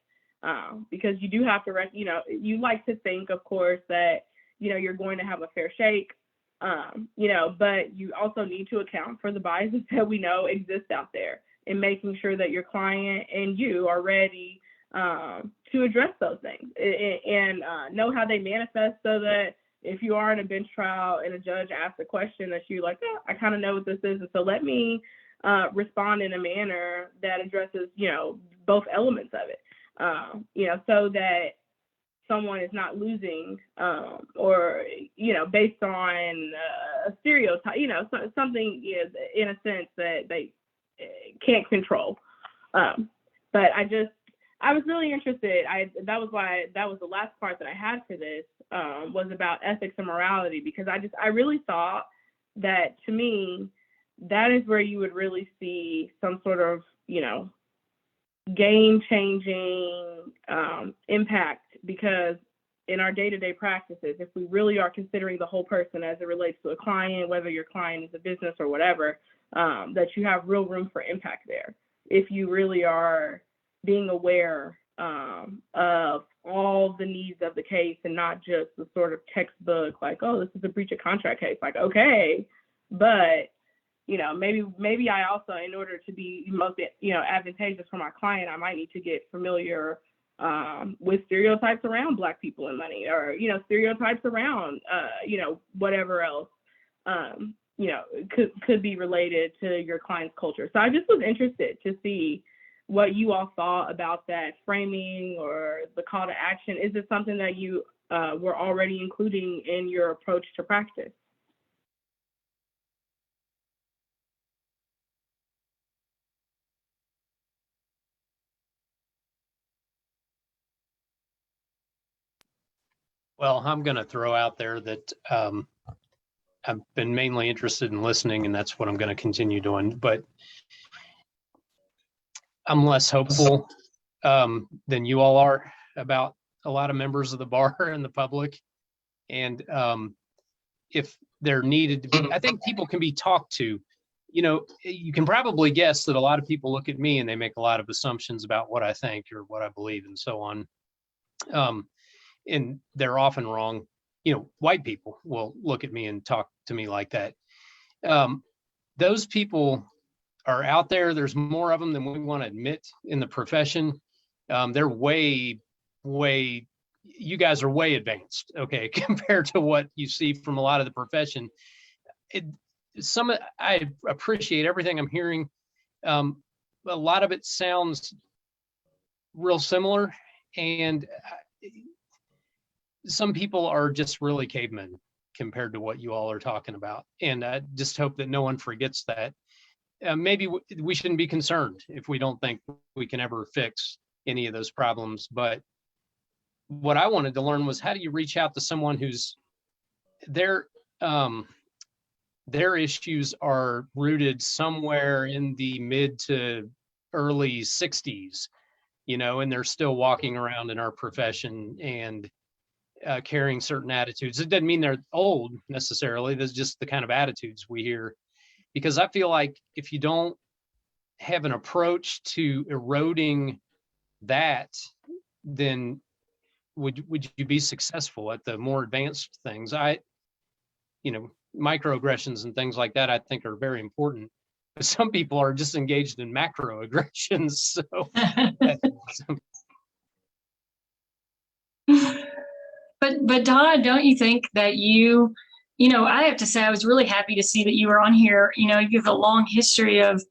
because you do have to, you know, you like to think, of course, that, you know, you're going to have a fair shake, you know, but you also need to account for the biases that we know exist out there, and making sure that your client and you are ready to address those things and know how they manifest, so that if you are in a bench trial and a judge asks a question that you're like, I kind of know what this is, and so let me respond in a manner that addresses, you know, both elements of it, you know, so that someone is not losing or, you know, based on a stereotype, you know, something is in a sense that they can't control. But I was really interested. That was the last part that I had for this, was about ethics and morality, because I really thought that, to me, that is where you would really see some sort of, you know, game-changing impact, because in our day-to-day practices, if we really are considering the whole person as it relates to a client, whether your client is a business or whatever, that you have real room for impact there. If you really are being aware of all the needs of the case, and not just the sort of textbook, like, oh, this is a breach of contract case. Like, okay, but, you know, maybe I also, in order to be most, you know, advantageous for my client, I might need to get familiar with stereotypes around Black people and money, or, you know, stereotypes around, you know, whatever else, you know, could be related to your client's culture. So I just was interested to see what you all thought about that framing or the call to action. Is it something that you were already including in your approach to practice? Well, I'm going to throw out there that I've been mainly interested in listening, and that's what I'm going to continue doing. But I'm less hopeful than you all are about a lot of members of the bar and the public. And if there needed to be, I think people can be talked to. You know, you can probably guess that a lot of people look at me and they make a lot of assumptions about what I think or what I believe and so on. And they're often wrong. You know, white people will look at me and talk to me like that. Those people are out there. There's more of them than we want to admit in the profession. They're way, you guys are way advanced, okay, compared to what you see from a lot of the profession. I appreciate everything I'm hearing. A lot of it sounds real similar, and some people are just really cavemen compared to what you all are talking about. And I just hope that no one forgets that. Maybe we shouldn't be concerned if we don't think we can ever fix any of those problems. But what I wanted to learn was, how do you reach out to someone who's their issues are rooted somewhere in the mid to early 60s, and they're still walking around in our profession and carrying certain attitudes. It doesn't mean they're old necessarily. That's just the kind of attitudes we hear. Because I feel like if you don't have an approach to eroding that, then would you be successful at the more advanced things? Microaggressions and things like that, I think, are very important. But some people are just engaged in macroaggressions. So But Todd, don't you think that I have to say, I was really happy to see that you were on here. You have a long history of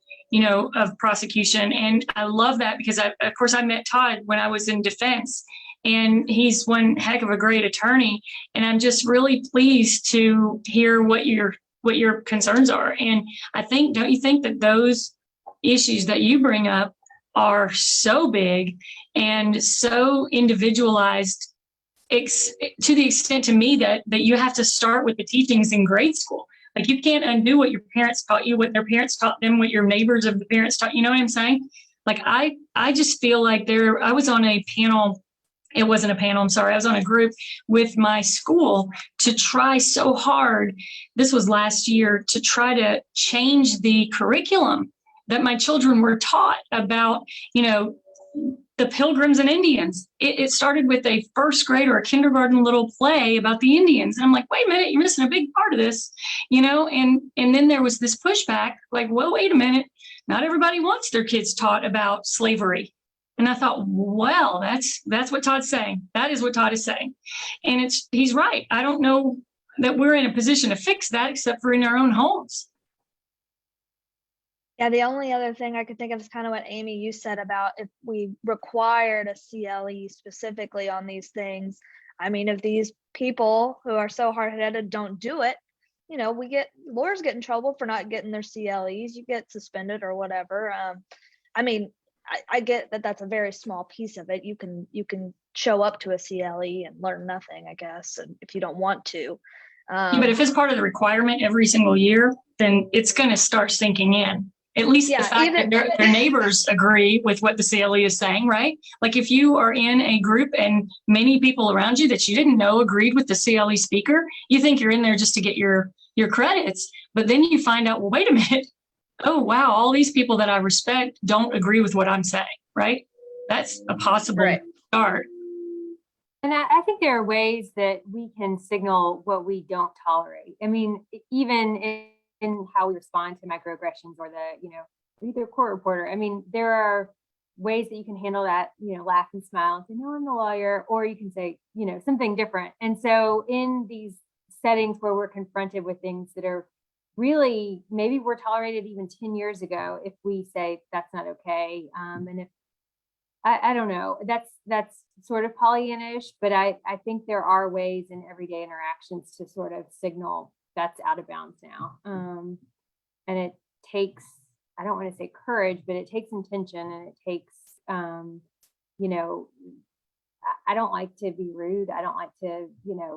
prosecution. And I love that because of course I met Todd when I was in defense, and he's one heck of a great attorney. And I'm just really pleased to hear what your concerns are. And don't you think that those issues that you bring up are so big and so individualized, to the extent to me that you have to start with the teachings in grade school. Like, you can't undo what your parents taught you, what their parents taught them, what your neighbors of the parents taught. You know what I'm saying? Like, I just feel like I was on a panel. It wasn't a panel, I'm sorry. I was on a group with my school to try so hard. This was last year, to try to change the curriculum that my children were taught about, the Pilgrims and Indians. It started with a first grade or a kindergarten little play about the Indians. And I'm like, wait a minute, you're missing a big part of this, and then there was this pushback, like, well, wait a minute. Not everybody wants their kids taught about slavery. And I thought, well, that's what Todd's saying. That is what Todd is saying. And he's right. I don't know that we're in a position to fix that except for in our own homes. Yeah, the only other thing I could think of is kind of what Amy, you said about if we required a CLE specifically on these things. I mean, if these people who are so hard-headed don't do it, lawyers get in trouble for not getting their CLEs. You get suspended or whatever. I mean, I get that that's a very small piece of it. You can show up to a CLE and learn nothing, I guess, and if you don't want to. But if it's part of the requirement every single year, then it's going to start sinking in. At least the fact that their neighbors agree with what the CLE is saying, right? Like, if you are in a group and many people around you that you didn't know agreed with the CLE speaker, you think you're in there just to get your credits. But then you find out, well, wait a minute. Oh, wow, all these people that I respect don't agree with what I'm saying, right? That's a possible start. And I think there are ways that we can signal what we don't tolerate. I mean, even in how we respond to microaggressions or either court reporter. I mean, there are ways that you can handle that, laugh and smile and say, no, I'm the lawyer, or you can say, something different. And so in these settings where we're confronted with things that are really, maybe were tolerated even 10 years ago, if we say that's not okay. And if, I don't know, that's sort of Pollyanna-ish, but I think there are ways in everyday interactions to sort of signal that's out of bounds now. And it takes, I don't want to say courage, but it takes intention, and it takes, I don't like to be rude. I don't like to,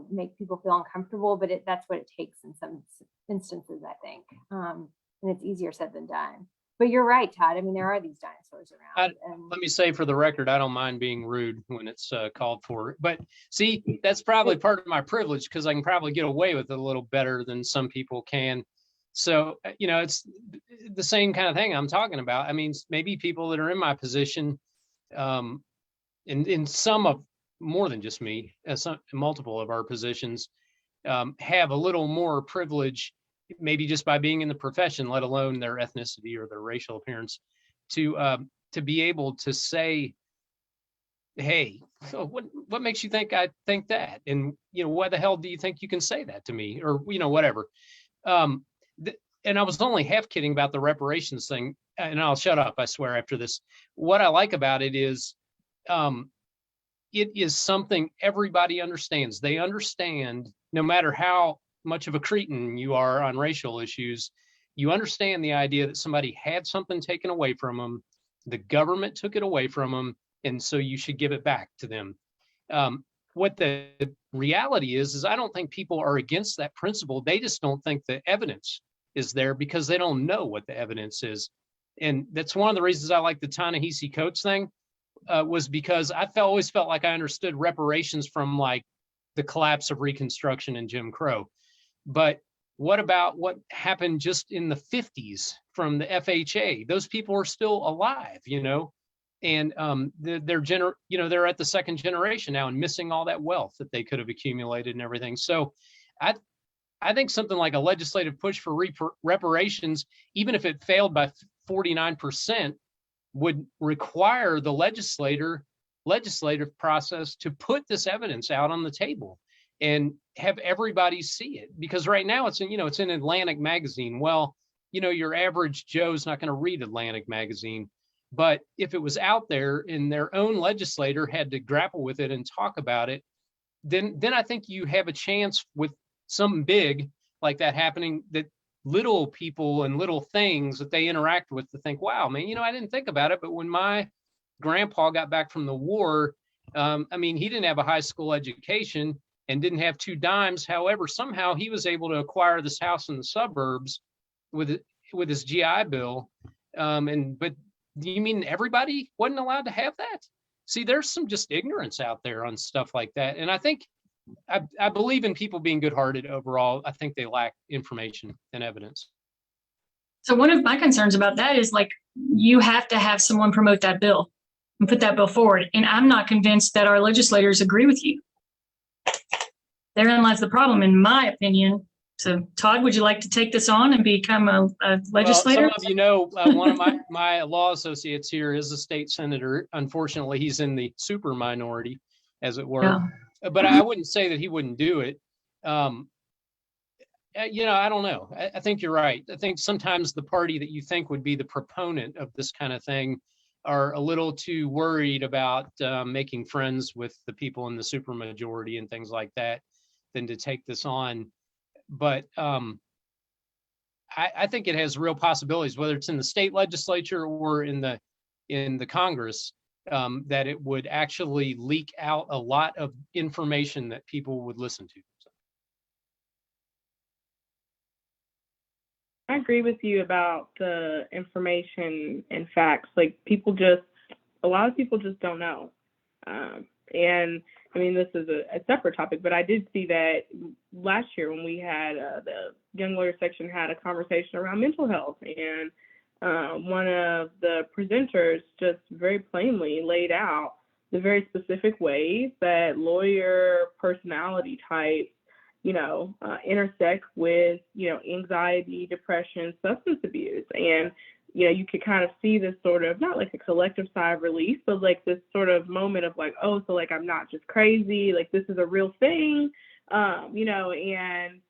make people feel uncomfortable, but that's what it takes in some instances, I think. And it's easier said than done. But you're right, Todd. I mean, there are these dinosaurs around. Let me say, for the record, I don't mind being rude when it's called for. But see, that's probably part of my privilege, because I can probably get away with it a little better than some people can. So, it's the same kind of thing I'm talking about. I mean, maybe people that are in my position, in some of, more than just me, multiple of our positions, have a little more privilege, maybe just by being in the profession, let alone their ethnicity or their racial appearance, to be able to say, hey, so what makes you think I think that? And, why the hell do you think you can say that to me? Or, whatever. And I was only half kidding about the reparations thing, and I'll shut up, I swear, after this. What I like about it is something everybody understands. They understand, no matter how much of a cretin you are on racial issues, you understand the idea that somebody had something taken away from them, the government took it away from them, and so you should give it back to them. What the reality is I don't think people are against that principle. They just don't think the evidence is there, because they don't know what the evidence is. And that's one of the reasons I like the Ta-Nehisi Coates thing. was because I always felt like I understood reparations from like the collapse of Reconstruction and Jim Crow. But what about what happened just in the 50s from the FHA? Those people are still alive, and they're at the second generation now and missing all that wealth that they could have accumulated and everything. So I think something like a legislative push for reparations, even if it failed by 49%, would require the legislative process to put this evidence out on the table and have everybody see it. Because right now it's in Atlantic magazine. Well, your average Joe's not going to read Atlantic magazine. But if it was out there and their own legislator had to grapple with it and talk about it, then I think you have a chance with something big like that happening, that little people and little things that they interact with to think, wow, man, I didn't think about it. But when my grandpa got back from the war, he didn't have a high school education and didn't have 2 dimes. However, somehow he was able to acquire this house in the suburbs with his GI Bill. But do you mean everybody wasn't allowed to have that? See, there's some just ignorance out there on stuff like that. And I think I believe in people being good-hearted overall. I think they lack information and evidence. So one of my concerns about that is like, you have to have someone promote that bill and put that bill forward. And I'm not convinced that our legislators agree with you. Therein lies the problem, in my opinion. So Todd, would you like to take this on and become a legislator? Well, some of one of my law associates here is a state senator. Unfortunately, he's in the super minority, as it were. Yeah. But I wouldn't say that he wouldn't do it. I don't know. I think you're right. I think sometimes the party that you think would be the proponent of this kind of thing are a little too worried about making friends with the people in the supermajority and things like that than to take this on. But I think it has real possibilities, whether it's in the state legislature or in the Congress, that it would actually leak out a lot of information that people would listen to. I agree with you about the information and facts. Like a lot of people just don't know. And this is a separate topic, but I did see that last year when we had the Young Lawyers Section had a conversation around mental health, and one of the presenters just very plainly laid out the very specific ways that lawyer personality types, intersect with, anxiety, depression, substance abuse. And, you could kind of see this sort of, not like a collective sigh of relief, but like this sort of moment of like, oh, so like, I'm not just crazy, like this is a real thing, and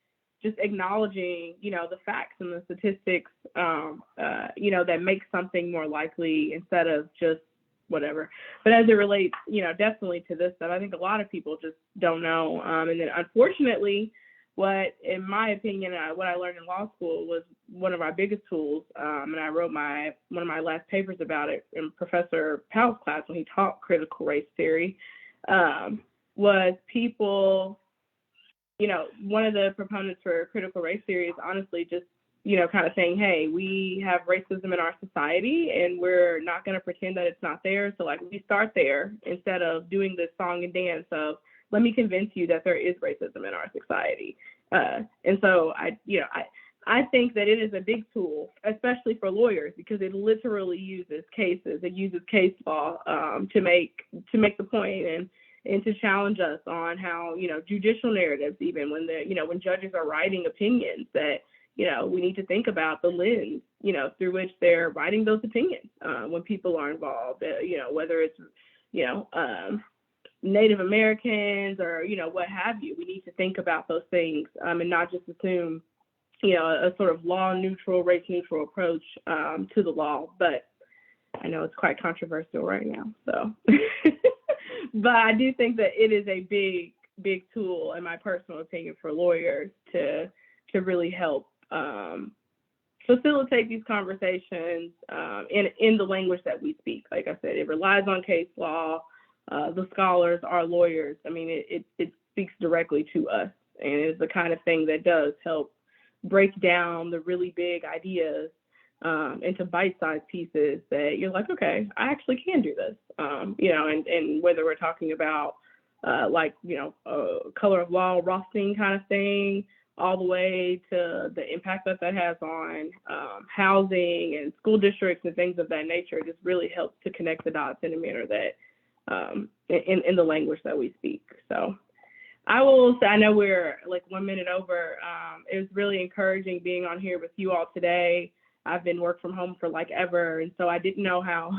just acknowledging, the facts and the statistics, that make something more likely instead of just whatever. But as it relates, definitely to this stuff, I think a lot of people just don't know. And then unfortunately, what, in my opinion, what I learned in law school was one of our biggest tools, and I wrote one of my last papers about it in Professor Powell's class when he taught critical race theory, was people, one of the proponents for critical race theory is honestly just, kind of saying, hey, we have racism in our society and we're not going to pretend that it's not there. So like we start there instead of doing this song and dance of, let me convince you that there is racism in our society. And so I think that it is a big tool, especially for lawyers, because it literally uses cases, it uses case law to make the point and to challenge us on how, judicial narratives, even when when judges are writing opinions, that, we need to think about the lens, through which they're writing those opinions when people are involved, whether it's, Native Americans or, what have you. We need to think about those things and not just assume, a sort of law neutral, race neutral approach to the law. But I know it's quite controversial right now. So, but I do think that it is a big tool, in my personal opinion, for lawyers to really help facilitate these conversations in the language that we speak. Like I said, it relies on case law. The scholars, our lawyers, it speaks directly to us, and it's the kind of thing that does help break down the really big ideas into bite-sized pieces that you're like, okay, I actually can do this. and whether we're talking about color of law, Rothstein kind of thing, all the way to the impact that has on housing and school districts and things of that nature. It just really helps to connect the dots in a manner that in the language that we speak. So I will say, I know we're like 1 minute over. It was really encouraging being on here with you all today. I've been work from home for like ever, and so I didn't know how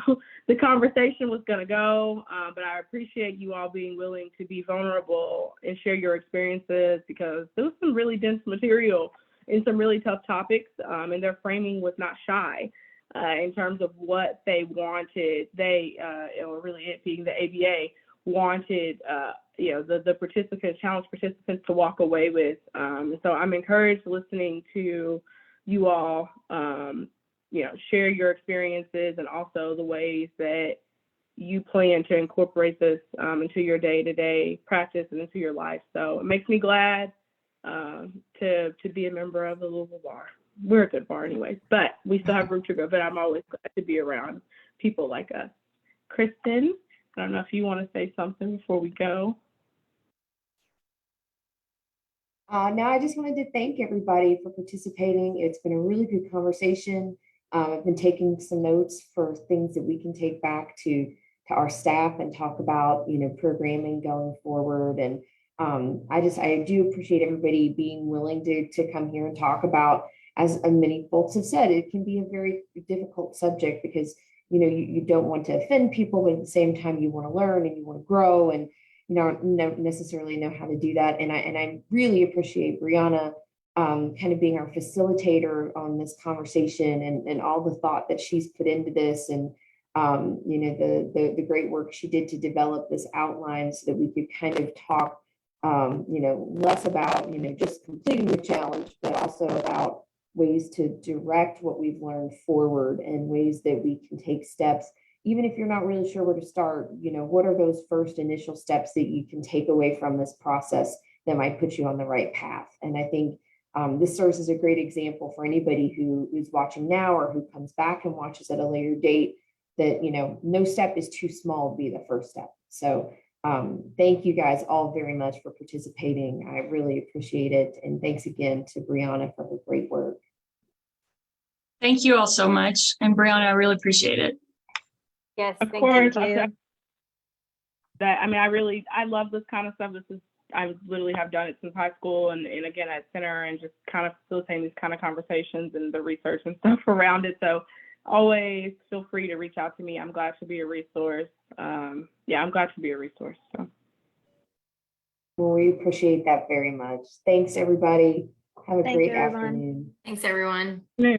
the conversation was going to go, but I appreciate you all being willing to be vulnerable and share your experiences, because there was some really dense material and some really tough topics, and their framing was not shy in terms of what they wanted. Or really it being the ABA, wanted the participants, challenge participants to walk away with. So I'm encouraged listening to you all, share your experiences and also the ways that you plan to incorporate this into your day-to-day practice and into your life. So it makes me glad to be a member of the Louisville Bar. We're a good bar anyways, but we still have room to go, but I'm always glad to be around people like us. Kristen, I don't know if you want to say something before we go. No, I just wanted to thank everybody for participating. It's been a really good conversation. I've been taking some notes for things that we can take back to our staff and talk about, programming going forward. And I do appreciate everybody being willing to come here and talk about, as many folks have said, it can be a very difficult subject because, you don't want to offend people, but at the same time you want to learn and you want to grow, and don't necessarily know how to do that. And I really appreciate Briana kind of being our facilitator on this conversation, and all the thought that she's put into this, and the great work she did to develop this outline so that we could kind of talk less about just completing the challenge, but also about ways to direct what we've learned forward, and ways that we can take steps. Even if you're not really sure where to start, what are those first initial steps that you can take away from this process that might put you on the right path? And I think this serves as a great example for anybody who is watching now or who comes back and watches at a later date, that, no step is too small to be the first step. So thank you guys all very much for participating. I really appreciate it. And thanks again to Briana for her great work. Thank you all so much. And Briana, I really appreciate it. Yes, Of thank course, you. I love this kind of stuff. I literally have done it since high school, and again at Center, and just kind of facilitating these kind of conversations and the research and stuff around it. So always feel free to reach out to me. I'm glad to be a resource. I'm glad to be a resource. So. Well, we appreciate that very much. Thanks, everybody. Have a great afternoon. Thanks, everyone. Yeah.